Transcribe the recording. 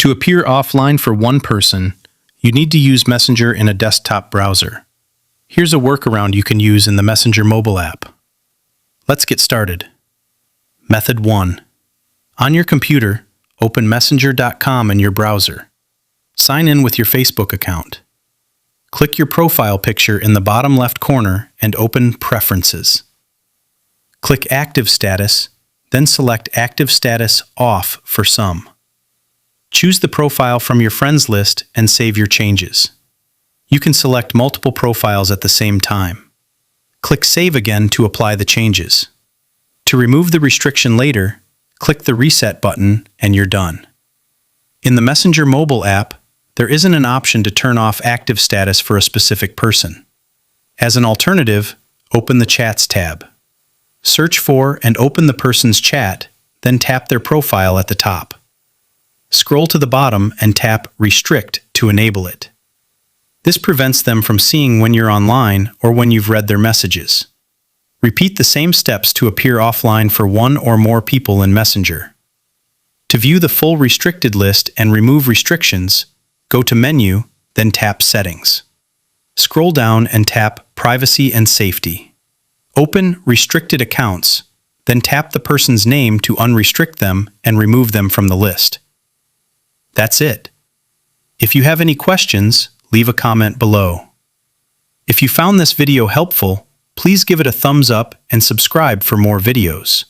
To appear offline for one person, you need to use Messenger in a desktop browser. Here's a workaround you can use in the Messenger mobile app. Let's get started. Method 1. On your computer, open messenger.com in your browser. Sign in with your Facebook account. Click your profile picture in the bottom left corner and open Preferences. Click Active Status, then select Active Status Off for some. Choose the profile from your friends list and save your changes. You can select multiple profiles at the same time. Click Save again to apply the changes. To remove the restriction later, click the Reset button and you're done. In the Messenger mobile app, there isn't an option to turn off active status for a specific person. As an alternative, open the Chats tab. Search for and open the person's chat, then tap their profile at the top. Scroll to the bottom and tap Restrict to enable it. This prevents them from seeing when you're online or when you've read their messages. Repeat the same steps to appear offline for one or more people in Messenger. To view the full restricted list and remove restrictions, go to Menu, then tap Settings. Scroll down and tap Privacy and Safety. Open Restricted Accounts, then tap the person's name to unrestrict them and remove them from the list. That's it. If you have any questions, leave a comment below. If you found this video helpful, please give it a thumbs up and subscribe for more videos.